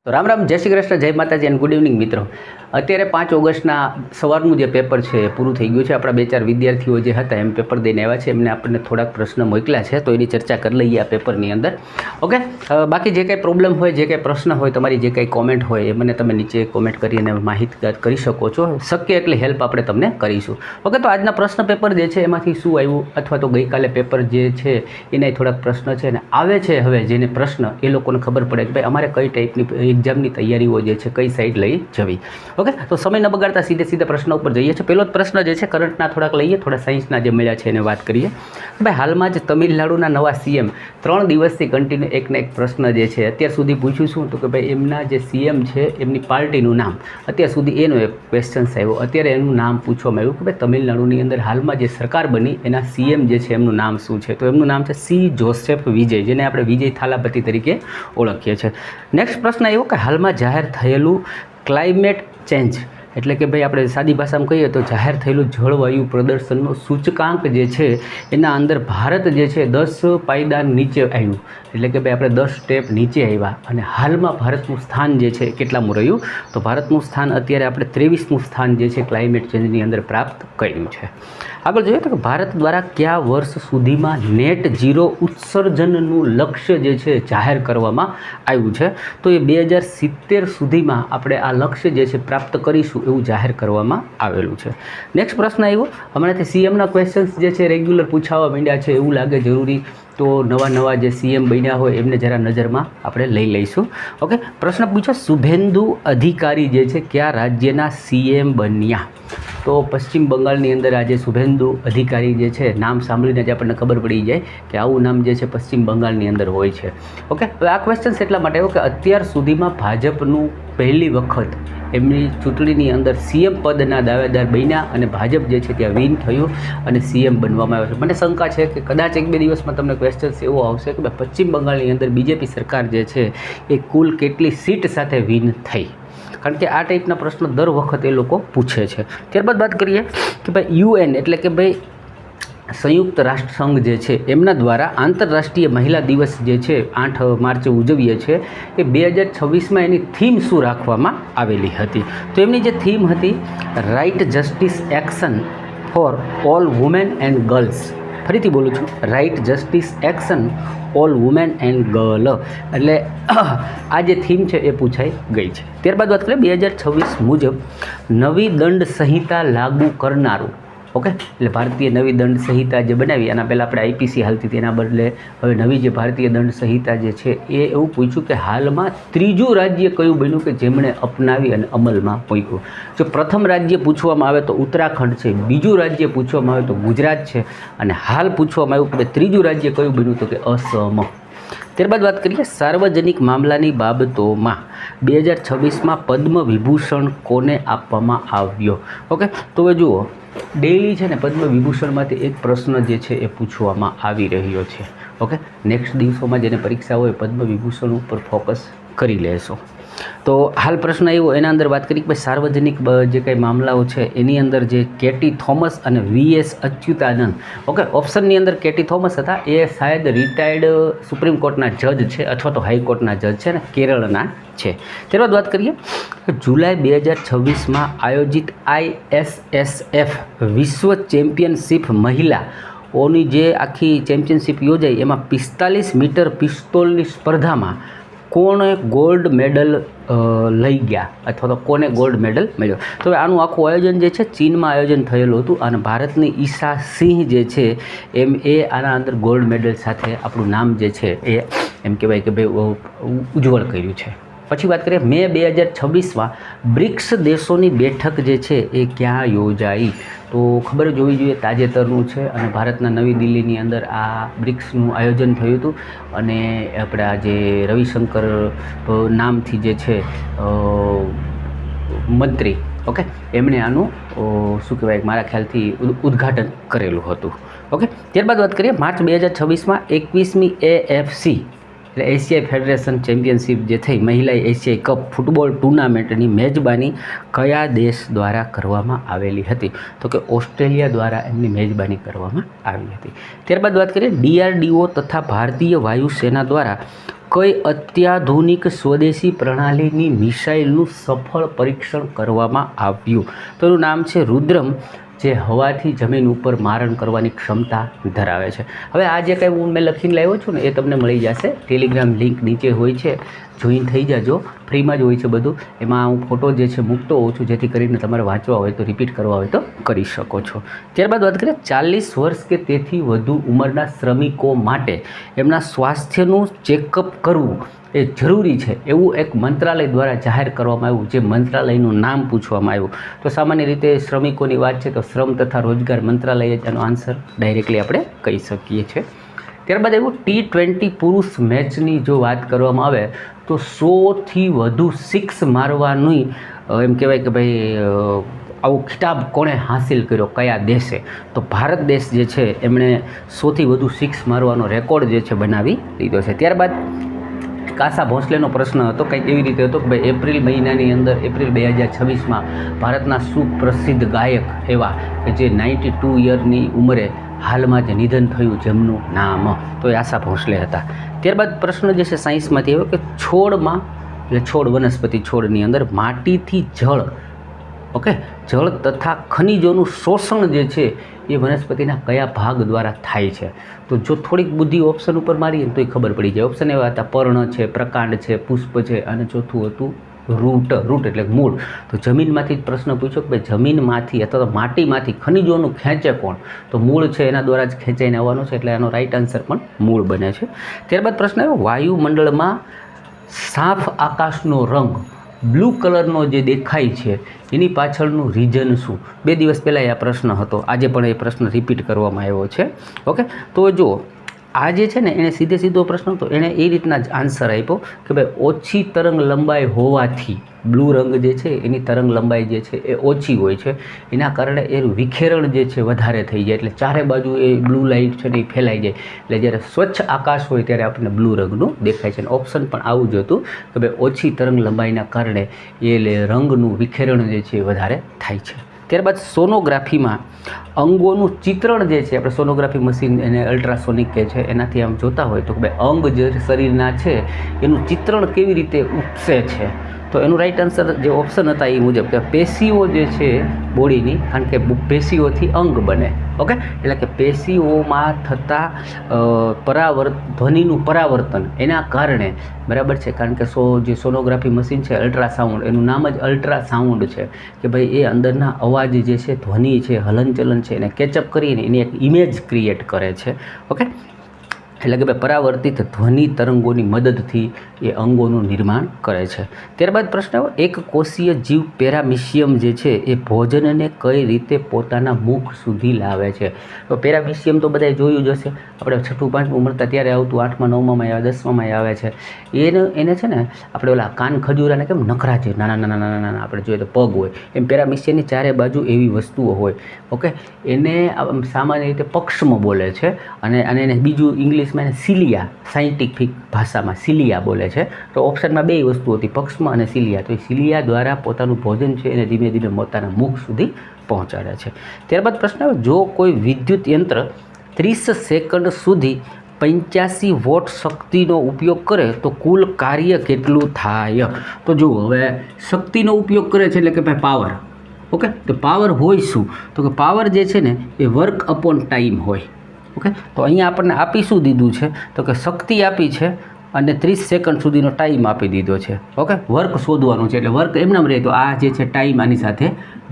તો રામ રામ, જય શ્રી કૃષ્ણ, જય માતાજી એન્ડ ગુડ ઇવનિંગ મિત્રો. અત્યારે 5 ઓગસ્ટના સવારનું જે પેપર છે એ પૂરું થઈ ગયું છે. આપણા 2-4 વિદ્યાર્થીઓ જે હતા એમ પેપર દઈને આવ્યા છે, એમને આપણને થોડાક પ્રશ્ન મોકલ્યા છે, તો એની ચર્ચા કરી લઈએ આ પેપરની અંદર. ઓકે, બાકી જે કંઈ પ્રોબ્લેમ હોય, જે કંઈ પ્રશ્ન હોય, તમારી જે કંઈ કોમેન્ટ હોય એ મને તમે નીચે કોમેન્ટ કરીને માહિતગાર કરી શકો છો. શક્ય એટલી હેલ્પ આપણે તમને કરીશું. ઓકે, તો આજના પ્રશ્ન પેપર જે છે એમાંથી શું આવ્યું, અથવા તો ગઈકાલે પેપર જે છે એના થોડાક પ્રશ્ન છે ને આવે છે. હવે જેને પ્રશ્ન એ લોકોને ખબર પડે કે ભાઈ અમારે કઈ ટાઈપની એક્ઝામની તૈયારીઓ જે છે કઈ સાઈડ લઈ જવી. ઓકે, તો સમય ન બગાડતા સીધે પ્રશ્ન ઉપર જઈએ છીએ. પહેલો જ પ્રશ્ન જે છે કરંટના થોડાક લઈએ, થોડા સાયન્સના જે મળ્યા છે એને વાત કરીએ. ભાઈ, હાલમાં જ તમિલનાડુના નવા સીએમ 3 દિવસથી કન્ટિન્યુ એકને એક પ્રશ્ન જે છે અત્યાર સુધી પૂછ્યું છું, તો કે ભાઈ એમના જે સીએમ છે એમની પાર્ટીનું નામ, અત્યાર સુધી એનો એક ક્વેશ્ચન્સ આવ્યો. અત્યારે એનું નામ પૂછવામાં આવ્યું કે ભાઈ તમિલનાડુની અંદર હાલમાં જે સરકાર બની એના સીએમ જે છે એમનું નામ શું છે? તો એમનું નામ છે સી જોસેફ વિજય, જેને આપણે વિજય થાલાપતિ તરીકે ઓળખીએ છીએ. નેક્સ્ટ પ્રશ્ન આવ્યો કે હાલમાં જાહેર થયેલું ક્લાઇમેટ ચેન્જ એટલે કે ભાઈ આપણે સાદી ભાષામાં કહીએ તો જાહેર થયેલું જળવાયુ પ્રદર્શનનો સૂચકાંક જે છે એના અંદર ભારત જે છે 10 પાયદાન નીચે આવ્યું. એટલે કે ભાઈ આપણે 10 સ્ટેપ નીચે આવ્યા અને હાલમાં ભારતનું સ્થાન જે છે કેટલામું રહ્યું? તો ભારતનું સ્થાન અત્યારે આપણે 23મું સ્થાન જે છે ક્લાઇમેટ ચેન્જની અંદર પ્રાપ્ત કર્યું છે. આગળ જોઈએ તો કે ભારત દ્વારા કયા વર્ષ સુધીમાં નેટ ઝીરો ઉત્સર્જનનું લક્ષ્ય જે છે જાહેર કરવામાં આવ્યું છે? તો એ 2070 સુધીમાં આપણે આ લક્ષ્ય જે છે પ્રાપ્ત કરીશું એવું જાહેર કરવામાં આવેલું છે. નેક્સ્ટ પ્રશ્ન આવ્યો, હમણાંથી સીએમના ક્વેશ્ચન્સ જે છે રેગ્યુલર પૂછાવા માંડ્યા છે એવું લાગે જરૂરી, તો નવા જે સીએમ બન્યા હોય એમને જરા નજરમાં આપણે લઈ લઈશું. ઓકે, પ્રશ્ન પૂછો, શુભેન્દુ અધિકારી જે છે કયા રાજ્યના સીએમ બન્યા? તો પશ્ચિમ બંગાળની અંદર આજે શુભેન્દુ અધિકારી જે છે નામ સાંભળીને જ આપણને ખબર પડી જાય કે આવું નામ જે છે પશ્ચિમ બંગાળની અંદર હોય છે. ઓકે, હવે આ ક્વેશ્ચન્સ એટલા માટે આવ્યો કે અત્યાર સુધીમાં ભાજપનું પહેલી વખત એમની ચૂંટણીની અંદર સીએમ પદના દાવેદાર બન્યા અને ભાજપ જે છે ત્યાં વિન થયું અને સીએમ બનવામાં આવ્યો છે. મને શંકા છે કે કદાચ 1-2 દિવસમાં તમને ક્વેશ્ચન્સ એવો આવશે કે પશ્ચિમ બંગાળની અંદર બીજેપી સરકાર જે છે એ કુલ કેટલી સીટ સાથે વિન થઈ, કારણ કે આ ટાઈપના પ્રશ્નો દર વખત એ લોકો પૂછે છે. ત્યારબાદ વાત કરીએ કે ભાઈ યુએન એટલે કે ભાઈ સંયુક્ત રાષ્ટ્ર સંઘ જે છે એમના દ્વારા આંતરરાષ્ટ્રીય મહિલા દિવસ જે છે 8 માર્ચે ઉજવીએ છીએ એ 2026માં એની થીમ શું રાખવામાં આવેલી હતી? તો એમની જે થીમ હતી right justice action for all women and girls. ફરીથી બોલું છું, right justice action all women and girl, એટલે આ જે થીમ છે એ પૂછાઈ ગઈ છે. ત્યારબાદ વાત કરીએ 2026 મુજબ નવી દંડ સંહિતા લાગુ કરનારું. ઓકે, એટલે ભારતીય નવી દંડ સંહિતા જે બનાવી, આના પહેલાં આપણે આઈપીસી હાલતી હતી, એના બદલે હવે નવી જે ભારતીય દંડ સંહિતા જે છે એ એવું પૂછ્યું કે હાલમાં 3જું રાજ્ય કયું બન્યું કે જેમણે અપનાવી અને અમલમાં મૂક્યું? જો પ્રથમ રાજ્ય પૂછવામાં આવે તો ઉત્તરાખંડ છે, બીજું રાજ્ય પૂછવામાં આવે તો ગુજરાત છે, અને હાલ પૂછવામાં આવ્યું કે 3જું રાજ્ય કયું બન્યું? તો કે અસમ. ત્યારબાદ વાત કરીએ સાર્વજનિક મામલાની બાબતોમાં 2026માં પદ્મ વિભૂષણ કોને આપવામાં આવ્યો? ઓકે, તો હવે જુઓ, ડેઇલી છે ને પદ્મ વિભૂષણમાંથી એક પ્રશ્ન જે છે એ પૂછવામાં આવી રહ્યો છે. ઓકે, નેક્સ્ટ દિવસોમાં જેને પરીક્ષા હોય પદ્મ વિભૂષણ ઉપર ફોકસ કરી લેશો. તો હાલ પ્રશ્ન આવ્યો એના અંદર વાત કરી કે ભાઈ સાર્વજનિક જે કંઈ મામલાઓ છે એની અંદર જે કેટી થોમસ અને વીએસ અચ્યુતાનંદ. ઓકે, ઓપ્શનની અંદર કેટી થોમસ હતા, એ શાયદ રિટાયર્ડ સુપ્રીમ કોર્ટના જજ છે અથવા તો હાઈકોર્ટના જજ છે ને કેરળના છે. ત્યારબાદ વાત કરીએ જુલાઈ 2026માં આયોજિત ISSF વિશ્વ ચેમ્પિયનશિપ મહિલાઓની જે આખી ચેમ્પિયનશિપ યોજાઈ એમાં 45 મીટર પિસ્તોલની સ્પર્ધામાં કોણે ગોલ્ડ મેડલ લઈ ગયા અથવા તો કોને ગોલ્ડ મેડલ મળ્યો? તો આનું આખું આયોજન જે છે ચીનમાં આયોજન થયેલું હતું અને ભારતની ઈશા સિંહ જે છે એ આના અંદર ગોલ્ડ મેડલ સાથે આપણું નામ જે છે એ એમ કહેવાય કે ભાઈ ઉજ્જવળ કર્યું છે. પછી વાત કરીએ મે 2026માં બ્રિક્સ દેશોની બેઠક જે છે એ ક્યાં યોજાઈ? તો ખબર જ હોવી જોઈએ, તાજેતરનું છે અને ભારતના નવી દિલ્હીની અંદર આ બ્રિક્સનું આયોજન થયું હતું અને આપણા જે રવિશંકર નામથી જે છે મંત્રી, ઓકે, એમણે આનું શું કહેવાય મારા ખ્યાલથી ઉદ્ઘાટન કરેલું હતું. ઓકે, ત્યારબાદ વાત કરીએ માર્ચ 2026માં 21મી AFC એટલે એશિયાઈ ફેડરેશન ચેમ્પિયનશિપ જે થઈ મહિલા એશિયાઈ કપ ફૂટબોલ ટુર્નામેન્ટની મેજબાની કયા દેશ દ્વારા કરવામાં આવેલી હતી? તો કે ઓસ્ટ્રેલિયા દ્વારા એમની મેજબાની કરવામાં આવી હતી. ત્યારબાદ વાત કરીએ DRDO તથા ભારતીય વાયુસેના દ્વારા કઈ અત્યાધુનિક સ્વદેશી પ્રણાલીની મિસાઇલનું સફળ પરીક્ષણ કરવામાં આવ્યું? તો એનું નામ છે રુદ્રમ, જે હવાથી જમીન ઉપર મારણ કરવાની ક્ષમતા ધરાવે છે. હવે આ જે કંઈ હું મેં લખીને લાવ્યો છું ને એ તમને મળી જશે. ટેલિગ્રામ લિંક નીચે હોય છે, જોઈન થઈ જાજો. ફ્રીમાં જ હોય છે બધું. એમાં હું ફોટો જે છે મૂકતો હોઉં છું, જેથી કરીને તમારે વાંચવા હોય તો રિપીટ કરવા હોય તો કરી શકો છો. ત્યારબાદ વાત કરીએ 40 વર્ષ કે તેથી વધુ ઉંમરના શ્રમિકો માટે એમના સ્વાસ્થ્યનું ચેકઅપ કરવું એ જરૂરી છે એવું એક મંત્રાલય દ્વારા જાહેર કરવામાં આવ્યું. જે મંત્રાલયનું નામ પૂછવામાં આવ્યું તો સામાન્ય રીતે શ્રમિકોની વાત છે તો શ્રમ તથા રોજગાર મંત્રાલય તેનો આન્સર ડાયરેક્ટલી આપણે કહી શકીએ છીએ. ત્યારબાદ એવું T20 પુરુષ મેચની જો વાત કરવામાં આવે તો 100થી વધુ સિક્સ મારવાની એમ કહેવાય કે ભાઈ આવો ખિતાબ કોણે હાંસિલ કર્યો, કયા દેશે? તો ભારત દેશ જે છે એમણે 100થી વધુ સિક્સ મારવાનો રેકોર્ડ જે છે બનાવી લીધો છે. ત્યારબાદ કાસા ભોંસલેનો પ્રશ્ન હતો કંઈક એવી રીતે હતો કે ભાઈ એપ્રિલ મહિનાની અંદર એપ્રિલ 2026માં ભારતના સુપ્રસિદ્ધ ગાયક એવા કે જે 92 યરની ઉંમરે હાલમાં જે નિધન થયું જેમનું નામ, તો એ આશા ભોંસલે હતા. ત્યારબાદ પ્રશ્ન જે છે સાયન્સમાંથી આવ્યો કે છોડમાં એટલે છોડ વનસ્પતિ છોડની અંદર માટીથી જળ જળ તથા ખનિજોનું શોષણ જે છે એ વનસ્પતિના કયા ભાગ દ્વારા થાય છે? તો જો થોડીક બુદ્ધિ ઓપ્શન ઉપર મારીએ તો એ ખબર પડી જાય. ઓપ્શન એવા હતા પર્ણ છે, પ્રકાંડ છે, પુષ્પ છે અને ચોથું હતું રૂટ એટલે મૂળ. તો જમીનમાંથી જ પ્રશ્ન પૂછ્યો કે ભાઈ જમીનમાંથી અથવા તો માટીમાંથી ખનિજોનું ખેંચે કોણ? તો મૂળ છે એના દ્વારા જ ખેંચાઈને આવવાનો છે, એટલે એનો રાઈટ આન્સર પણ મૂળ બને છે. ત્યારબાદ પ્રશ્ન આવ્યો વાયુમંડળમાં સાફ આકાશનો રંગ બ્લુ કલરનો જે દેખાય છે એની પાછળનું રીઝન શું? 2 દિવસ પહેલાં આ પ્રશ્ન હતો, આજે પણ એ પ્રશ્ન રિપીટ કરવામાં આવ્યો છે. ઓકે, તો જો આ જે છે ને એને સીધો પ્રશ્ન હતો, એણે એ રીતના જ આન્સર આપ્યો કે ભાઈ ઓછી તરંગ લંબાઈ હોવાથી બ્લુ રંગ જે છે એની તરંગ લંબાઈ જે છે એ ઓછી હોય છે, એના કારણે એ વિખેરણ જે છે વધારે થઈ જાય, એટલે ચારે બાજુ એ બ્લુ લાઇટ છે ને એ ફેલાઈ જાય, એટલે જ્યારે સ્વચ્છ આકાશ હોય ત્યારે આપણને બ્લુ રંગનું દેખાય છે. અને ઓપ્શન પણ આવું જ હતું કે ભાઈ ઓછી તરંગ લંબાઈના કારણે એ રંગનું વિખેરણ જે છે એ વધારે થાય છે. ત્યારબાદ સોનોગ્રાફીમાં અંગોનું ચિત્રણ જે છે, આપણે સોનોગ્રાફી મશીન એને અલ્ટ્રાસોનિક કહે છે, એનાથી આમ જોતા હોય તો કે ભાઈ અંગ જે શરીરના છે એનું ચિત્રણ કેવી રીતે ઉપસે છે? તો એનું રાઈટ આન્સર જે ઓપ્શન હતા એ મુજબ કે પેશીઓ જે છે બોડીની, કારણ કે પેશીઓથી અંગ બને. ઓકે, એટલે કે પેશીઓમાં થતા ધ્વનિનું પરાવર્તન એના કારણે બરાબર છે, કારણ કે જે સોનોગ્રાફી મશીન છે અલ્ટ્રાસાઉન્ડ, એનું નામ જ અલ્ટ્રાસાઉન્ડ છે કે ભાઈ એ અંદરના અવાજ જે છે ધ્વનિ છે હલનચલન છે એને કેચઅપ કરીને એની એક ઇમેજ ક્રિએટ કરે છે. ઓકે, એટલે કે ભાઈ પરાવર્તિત ધ્વનિ તરંગોની મદદથી એ અંગોનું નિર્માણ કરે છે. ત્યારબાદ પ્રશ્ન આવ્યો એક કોષીય જીવ પેરામિશિયમ જે છે એ ભોજનને કઈ રીતે પોતાના મુખ સુધી લાવે છે? તો પેરામિશિયમ તો બધાએ જોયું જ હશે, આપણે 6ઠું 5મું મળતા ત્યારે આવતું, 8મા 9મામાં આવે, 10મામાં આવે છે. એને છે ને આપણે ઓલા કાન ખજૂરાને કેમ નખરા છે નાના આપણે જોઈએ તો પગ હોય, એમ પેરામિશિયમની ચારે બાજુ એવી વસ્તુઓ હોય. ઓકે, એને સામાન્ય રીતે પક્ષમાં બોલે છે અને એને બીજું ઇંગ્લિશમાં એને સિલિયા, સાયન્ટિફિક ભાષામાં સિલિયા બોલે છે. તો ઓપ્શનમાં 2 વસ્તુ હતી, પક્ષમાં અને સિલિયા. તો એ સિલિયા દ્વારા પોતાનું ભોજન છે એને ધીમે ધીમે પોતાના મુખ સુધી પહોંચાડે છે. ત્યારબાદ પ્રશ્ન આવ્યો જો કોઈ વિદ્યુત યંત્ર 30 સેકન્ડ સુધી 85 વોટ શક્તિનો ઉપયોગ કરે તો કુલ કાર્ય કેટલું થાય? તો જુઓ, હવે શક્તિનો ઉપયોગ કરે છે એટલે કે ભાઈ પાવર. ઓકે, તો પાવર હોય શું? તો કે પાવર જે છે ને એ વર્ક અપોન ટાઈમ હોય. ઓકે, તો અહીંયા આપણને આપી શું દીધું છે? તો કે શક્તિ આપી છે અને 30 સેકન્ડ સુધીનો ટાઈમ આપી દીધો છે. ઓકે, વર્ક શોધવાનું છે, એટલે વર્ક એમનામ રહે તો આ જે છે ટાઈમ આની સાથે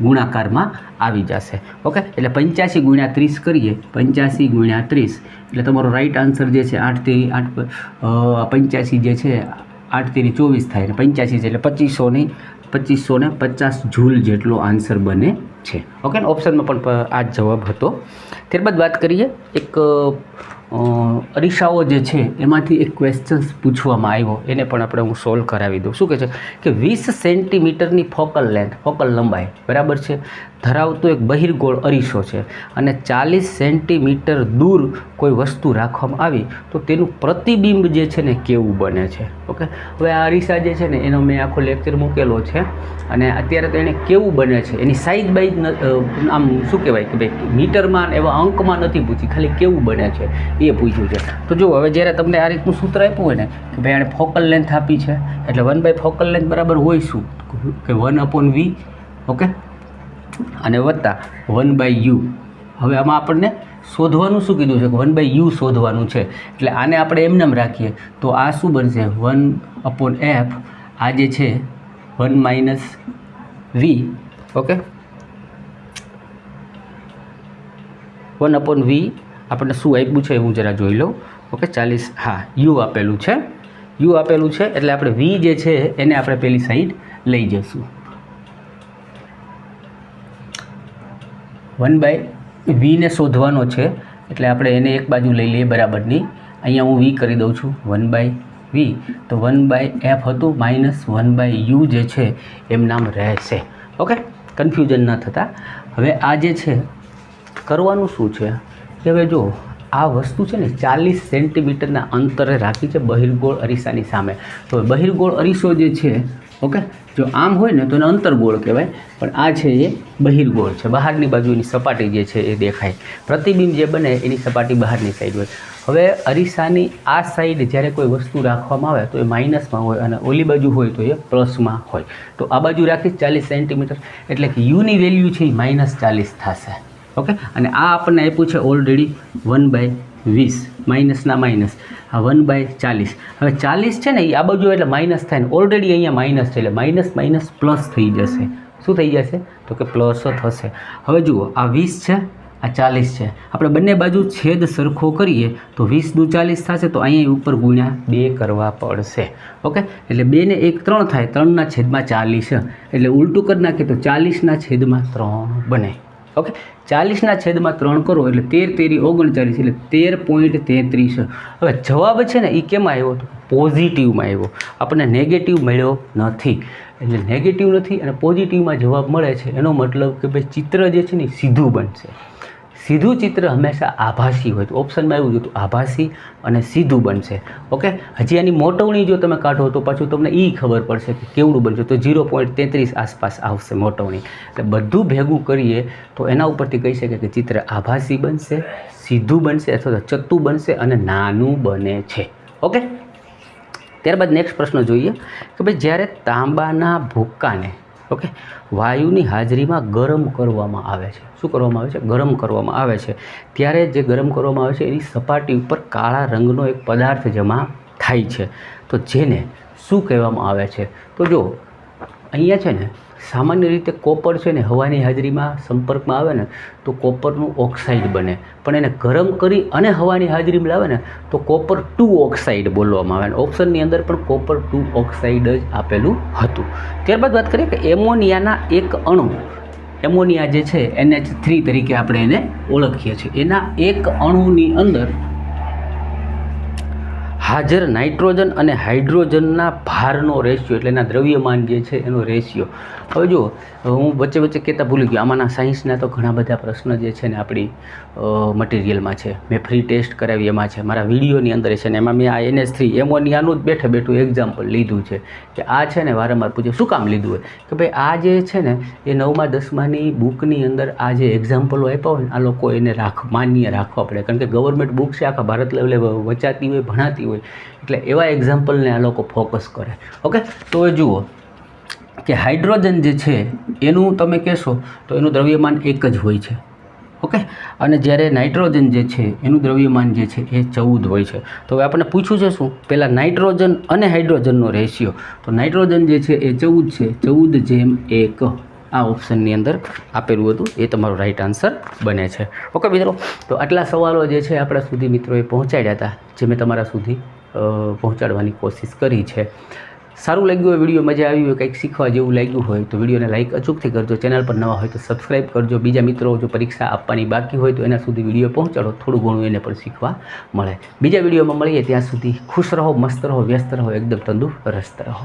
ગુણાકારમાં આવી જશે. ઓકે, એટલે 85 × 30 કરીએ, 85 × 30 એટલે તમારો રાઈટ આન્સર જે છે 85 જે છે 8 × 24 થાય, અને 85 છે એટલે 2550 જૂલ જેટલો આન્સર બને છે. ઓકે, ઓપ્શનમાં પણ આ જ જવાબ હતો. ત્યારબાદ વાત કરીએ એક અરીસાઓ જે છે એમાંથી એક ક્વેશ્ચન્સ પૂછવામાં આવ્યો, એને પણ આપણે હું સોલ્વ કરાવી દઉં. શું કહે છે કે 20 સેન્ટીમીટરની ફોકલ લંબાઈ બરાબર છે ધરાવતો એક બહિર્ગોળ અરીસો છે અને 40 સેન્ટીમીટર દૂર કોઈ વસ્તુ રાખવામાં આવી તો તેનું પ્રતિબિંબ જે છે ને કેવું બને છે. ઓકે, હવે આ અરીસા જે છે ને એનો મેં આખો લેક્ચર મૂકેલો છે અને અત્યારે તો એને કેવું બને છે એની સાઇઝ બાઇઝ આમ શું કહેવાય કે ભાઈ મીટરમાં એવા અંકમાં નથી પૂછી, ખાલી કેવું બને છે એ પૂછ્યું છે. તો જો હવે જ્યારે તમને આ રીતનું સૂત્ર આપ્યું હોય ને કે ભાઈ આને ફોકલ લેન્થ આપી છે એટલે 1/, ફોકલ લેન્થ બરાબર હોય શું કે 1/v, ઓકે, અને વત્તા 1/u. હવે આમાં આપણને શોધવાનું શું કીધું છે કે 1/u શોધવાનું છે એટલે આને આપણે એમને રાખીએ તો આ શું બનશે 1/f, આ જે છે 1 - v, ઓકે, 1/v આપણને શું આપ્યું છે હું જરા જોઈ લઉં. ઓકે, 40, હા, u આપેલું છે, u આપેલું છે એટલે આપણે v જે છે એને આપણે પેલી સાઈડ લઈ જઈશું. 1/v ને શોધવાનો છે એટલે આપણે એને એક બાજુ લઈ લઈએ બરાબરની. અહીંયા હું v કરી દઉં છું 1/v, તો 1/f હતું માઇનસ 1/u જે છે એમ નામ રહેશે. ઓકે, કન્ફ્યુઝન ન થતા. હવે આ જે છે કરવાનું શું છે કે હવે જો આ વસ્તુ છે ને 40 સેન્ટીમીટરના અંતરે રાખી છે બહિર્ગોળ અરીસાની સામે. તો બહિર્ગોળ અરીસો જે છે, ઓકે, જો આમ હોય ને તો એને અંતર્ગોળ કહેવાય, પણ આ છે એ બહિર્ગોળ છે, બહારની બાજુ એની સપાટી જે છે એ દેખાય. પ્રતિબિંબ જે બને એની સપાટી બહારની સાઈડ હોય. હવે અરીસાની આ સાઈડ જ્યારે કોઈ વસ્તુ રાખવામાં આવે તો એ માઇનસમાં હોય અને ઓલી બાજુ હોય તો એ પ્લસમાં હોય. તો આ બાજુ રાખી 40 સેન્ટીમીટર એટલે કે યુની વેલ્યુ છે એ -40 થશે. ઓકે, અને આ આપણને આપ્યું છે ઓલરેડી 1/20, માઇનસના માઇનસ, આ 1/40. હવે 40 છે ને એ આ બાજુ એટલે માઇનસ થાય ને ઓલરેડી અહીંયા માઇનસ છે એટલે માઇનસ માઇનસ પ્લસ થઈ જશે. શું થઈ જશે તો કે પ્લસ થશે. હવે જુઓ આ 20 છે, આ 40 છે, આપણે બંને બાજુ છેદ સરખો કરીએ તો 20 દુ 40 થશે તો અહીંયા ઉપર ગુણ્યા 2 કરવા પડશે. ઓકે, એટલે 2 ને 1 3 થાય, 3ના છેદમાં 40 એટલે ઉલટું કરી નાખીએ તો 40ના છેદમાં 3 બને. ઓકે, 40ના છેદમાં 3 કરો એટલે 13 39 એટલે 13.33. હવે જવાબ છે ને એ કેમાં આવ્યો તો પોઝિટિવમાં આવ્યો, આપણને નેગેટિવ મળ્યો નથી. એટલે નેગેટિવ નથી અને પોઝિટિવમાં જવાબ મળે છે એનો મતલબ કે ભાઈ ચિત્ર જે છે ને સીધું બનશે. સીધું ચિત્ર હંમેશા આભાસી હોય, તો ઓપ્શનમાં એવું હતું આભાસી અને સીધું બનશે. ઓકે, હજી આની મોટવણી જો તમે કાઢો તો પાછું તમને એ ખબર પડશે કે કેવડું બનશે, તો 0.33 આસપાસ આવશે મોટવણી. એટલે બધું ભેગું કરીએ તો એના ઉપરથી કહી શકે કે ચિત્ર આભાસી બનશે, સીધું બનશે અથવા તો ચત્તું બનશે અને નાનું બને છે. ઓકે, ત્યારબાદ નેક્સ્ટ પ્રશ્ન જોઈએ કે ભાઈ જ્યારે તાંબાના ભૂક્કાને, ઓકે, વાયુની હાજરીમાં ગરમ કરવામાં આવે છે. શું કરવામાં આવે છે? ગરમ કરવામાં આવે છે. ત્યારે જે ગરમ કરવામાં આવે છે એની સપાટી ઉપર કાળા રંગનો એક પદાર્થ જમા થાય છે. તો જેને શું કહેવામાં આવે છે? તો જો અહીંયા છે ને સામાન્ય રીતે કોપર છે ને હવાની હાજરીમાં સંપર્કમાં આવે ને તો કોપરનું ઓક્સાઇડ બને, પણ એને ગરમ કરી અને હવાની હાજરીમાં લાવે ને તો કોપર 2 ઓક્સાઇડ બોલવામાં આવે. ઓપ્શનની અંદર પણ કોપર 2 ઓક્સાઇડ જ આપેલું હતું. ત્યારબાદ વાત કરીએ કે એમોનિયાના એક અણુ, એમોનિયા જે છે NH3 તરીકે આપણે એને ઓળખીએ છીએ, એના એક અણુની અંદર હાજર નાઇટ્રોજન અને હાઇડ્રોજનના ભારનો રેશિયો એટલે એના દ્રવ્યમાન જે છે એનો રેશિયો. હવે જુઓ, હું વચ્ચે વચ્ચે કહેતા ભૂલી ગયો, આમાંના સાયન્સના તો ઘણા બધા પ્રશ્ન જે છે ને આપણી મટીરિયલમાં છે, મેં ફ્રી ટેસ્ટ કરાવી એમાં છે, મારા વિડીયોની અંદર છે ને એમાં મેં આ NH3 એમોનિયાનું જ બેઠે બેઠું એક્ઝામ્પલ લીધું છે કે આ છે ને વારંવાર પૂછે શું કામ લીધું હોય કે ભાઈ આ જે છે ને એ 9મા 10માની બુકની અંદર આ જે એક્ઝામ્પલો આપ્યા હોય ને આ લોકો એને માન્ય રાખવા પડે, કારણ કે ગવર્મેન્ટ બુક છે આખા ભારત લેવલે વચાતી હોય, ભણાતી હોય, એટલે એવા એક્ઝામ્પલને આ લોકો ફોકસ કરે. ઓકે, તો એ જુઓ કે હાઇડ્રોજન જે છે એનું તમે કહેશો તો એનું દ્રવ્યમાન 1 જ હોય છે. ઓકે, અને જ્યારે નાઇટ્રોજન જે છે એનું દ્રવ્યમાન જે છે એ 14 હોય છે. તો હવે આપણને પૂછ્યું છે શું, પહેલાં નાઇટ્રોજન અને હાઇડ્રોજનનો રેશિયો, તો નાઇટ્રોજન જે છે એ 14 છે, 14:1 આ ઓપ્શનની અંદર આપેલું હતું, એ તમારો રાઈટ આન્સર બને છે. ઓકે મિત્રો, તો આટલા સવાલો જે છે આપણા સુધી મિત્રોએ પહોંચાડ્યા હતા, જે મેં તમારા સુધી પહોંચાડવાની કોશિશ કરી છે. સારું લાગ્યું હોય વિડીયો, મજા આવી હોય, કંઈક શીખવા જેવું લાગ્યું હોય તો વિડીયોને લાઇક અચૂકથી કરજો, ચેનલ પર નવા હોય તો સબસ્ક્રાઈબ કરજો. બીજા મિત્રો જો પરીક્ષા આપવાની બાકી હોય તો એના સુધી વિડીયો પહોંચાડો, થોડું ઘણું એને પણ શીખવા મળે. બીજા વિડીયોમાં મળીએ, ત્યાં સુધી ખુશ રહો, મસ્ત રહો, વ્યસ્ત રહો, એકદમ તંદુરસ્ત રહો.